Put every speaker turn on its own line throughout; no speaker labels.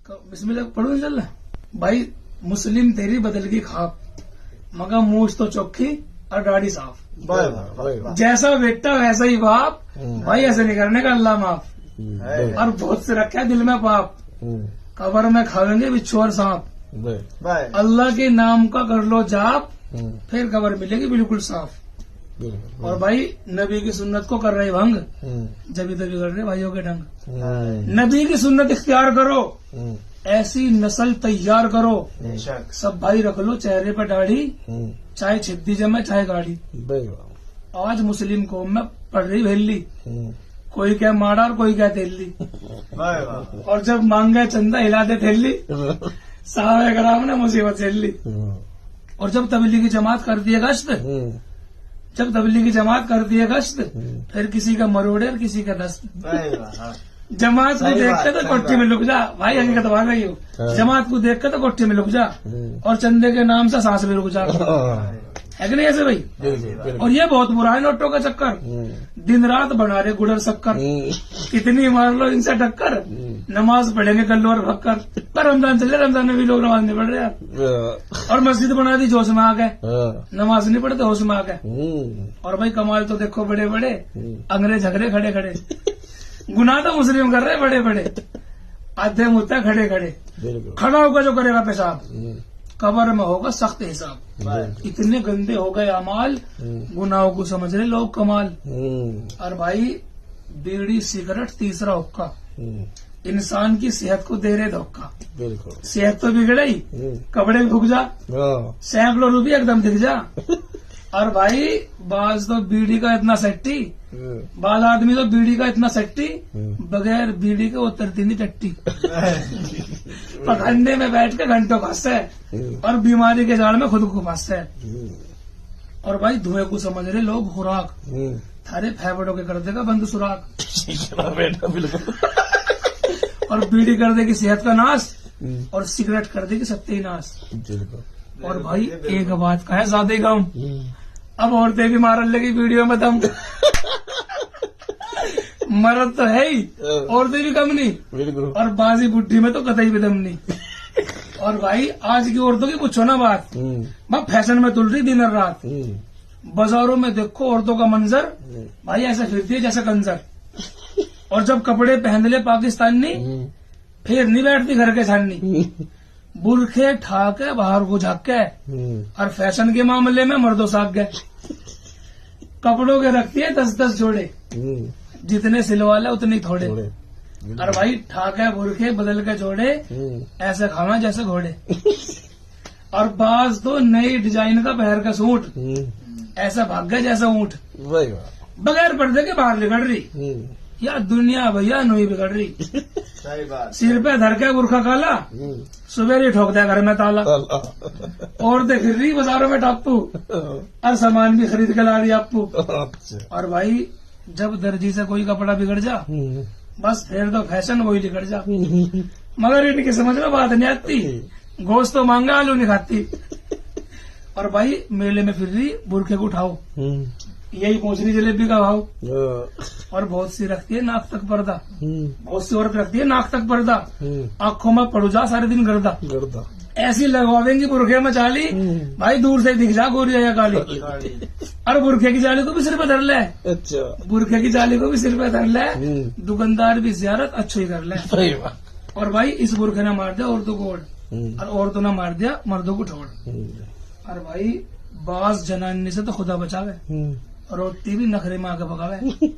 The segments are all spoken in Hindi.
बिस्मिल्लाह पढ़ो इंशाल्लाह। भाई मुस्लिम तेरी बदल की खाप, मगर मूछ तो चौखी और दाढ़ी साफ। जैसा बेटा वैसा ही बाप, भाई ऐसे नहीं करने का अल्लाह माफ। और बहुत से रखा है दिल में पाप, कब्र में खाएंगे बिच्छू और सांप। अल्लाह के नाम का कर लो जाप, फिर कब्र मिलेगी बिल्कुल साफ। और भाई नबी की सुन्नत को कर रहे भंग, जब तभी कर रहे भाइयों के ढंग। नबी की सुन्नत इख्तियार करो, ऐसी नस्ल तैयार करो। सब भाई रख लो चेहरे पर दाढ़ी, चाहे छिद्दी जमे चाहे गाड़ी। आज मुस्लिम कौम में पड़ रही भेली, कोई क्या माड़ा और कोई क्या तेली। और जब मांगे चंदा हिला दे थैली, साहब कराम ने मुसीबत झेल ली। और जब तबलीगी जमात कर दिए गश्त, जब तबलीगी जमात कर दिए गश्त, फिर किसी का मरोड़े और किसी का दस्त। जमात को देख के तो कोठी में लुक जा, भाई हकीकत आ गई हो। जमात को देख के तो कोठी में लुक जा, और चंदे के नाम से सांस भी रुक जा, है कि नहीं ऐसे भाई। और ये बहुत बुरा है नोटों का चक्कर, दिन रात बना रहे गुड़र शक्कर। कितनी मार लो इनसे टक्कर, नमाज पढ़ेंगे कल्लू और फक्कर। पर रमजान चले, रमजान में भी लोग नमाज नहीं पढ़ रहे यार। और मस्जिद बना दी जोश में आ गए, नमाज नहीं पढ़ते होश में आ गए। और भाई कमाल तो देखो बड़े बड़े, अंग्रेज झगड़े खड़े खड़े। गुनाह तो मुस्लिम कर रहे बड़े बड़े, आधे मुद्दे खड़े खड़े। खड़ा होकर जो करेगा पेशाब, कब्र में होगा सख्त हिसाब। इतने गंदे हो गए अमाल, गुनाहों को समझ रहे लोग कमाल। और भाई बीड़ी सिगरेट तीसरा हुक्का, इंसान की सेहत को दे रहे धोखा। सेहत तो बिगड़ ही, कपड़े भी भुग जा, सैकड़ों रुपये एकदम दिख जा। और भाई बाज तो बीड़ी का इतना सेट्टी, बाल आदमी तो बीड़ी का इतना सेट्टी, बगैर बीड़ी के उतरती नहीं टट्टी। पखंडे में बैठ के घंटों फंसते है, और बीमारी के जाल में खुद को फंसते है। और भाई धुएं को समझ रहे लोग खुराक, थारे फेफड़ों के कर देगा बंद सुराख। और बीड़ी कर देगी सेहत का नाश, और सिगरेट कर देगी सत्यानाश। और भाई एक बात का है ज्यादा ही गम, अब औरतें भी मारने लगी वीडियो में दम। मर्द तो है ही, औरतें भी कम नहीं, और बाजी बुढ़ी में तो कतई भी दम नहीं। और भाई आज की औरतों की पूछो ना बात, बस फैशन में तुल रही दिन और रात। बाजारों में देखो औरतों का मंजर, भाई ऐसा फिरती है जैसे कंजर। और जब कपड़े पहन ले पाकिस्तानी, फिर नहीं बैठती घर के छाननी। बुरखे ठाके बाहर को झाक के, और फैशन के मामले में मर्दों साग गए। कपड़ों के रखती है 10-10 जोड़े, जितने सिलवा ले उतने थोड़े। और भाई ठाके बुरखे बदल के जोड़े, ऐसे खाना जैसे घोड़े। और बाज तो नई डिजाइन का पहर का सूट, ऐसा भाग गया जैसा ऊंट। बगैर पर्दे के बाहर निकल रही, या दुनिया भैया नहीं बिगड़ रही। सिर पे धर के बुरखा काला, सुबह ही ठोक दिया घर में ताला। औरतें फिर रही बाजारों में टापू, और सामान भी खरीद के ला रही आपू। और भाई जब दर्जी से कोई कपड़ा बिगड़ जा, बस फिर तो फैशन वही बिगड़ जा। मगर इनकी समझ में बात नहीं आती, गोश्त तो मांगा आलू नहीं खाती। और भाई मेले में फिर रही बुरखे को उठाओ, यही पहुंच रही जलेबी का भाव। और बहुत सी रखती है नाक तक पर्दा, बहुत सी औरत रखती है नाक तक पर्दा, आंखों में पड़ जा सारे दिन गर्दा। ऐसी लगवाएंगी बुरखे में चाली, भाई दूर से दिख जा गोरी या काली। और बुरखे की जाली को भी सिर पे धर ले, बुरखे की जाली को भी सिर पे धर ले, दुकानदार भी जियारत अच्छी कर ले। और भाई इस बुरखे ने मार दिया औरतों को ओढ़, और औरतों ने मार दिया मर्दों को ठोड़। और भाई बास जनानी से तो खुदा बचावे, रोटी भी नखरे में आके पकावे।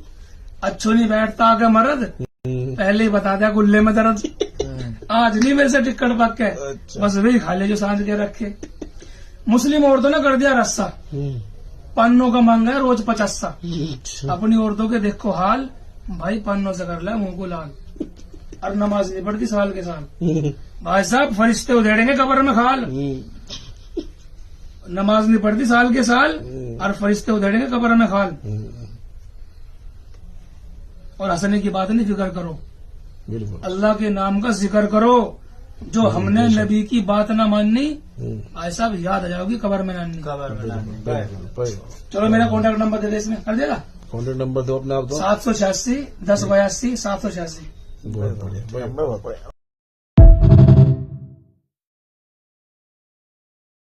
अच्छो नहीं बैठता आगे मर्द, पहले ही बता दिया गुल्ले में दर्द। आज नहीं मेरे से टिक्कट पक के, बस वही खा ले जो सांझ के रखे। मुस्लिम औरतों ने कर दिया रस्सा, पन्नों का मांगा है रोज 50। अपनी औरतों के देखो हाल, भाई पन्नों से कर ले मुंह को लाल। और नमाज नहीं पढ़ती साल के साल, भाई साहब फरिश्ते उधेड़ेंगे कब्र में खाल। नमाज नहीं पढ़ती साल के साल, और फरिश्ते उधेड़ेंगे कब्र में खाल। और हंसने की बात नहीं, फिक्र करो, अल्लाह के नाम का जिक्र करो। जो हमने नबी की बात ना माननी, ऐसा भी याद आ जाओगी कब्र में नानी। चलो मेरा कॉन्टैक्ट नंबर दे दे, इसमें कर देगा।
कॉन्टैक्ट नंबर दो अपने आप,
786 1082 786।
बहुत बढ़िया।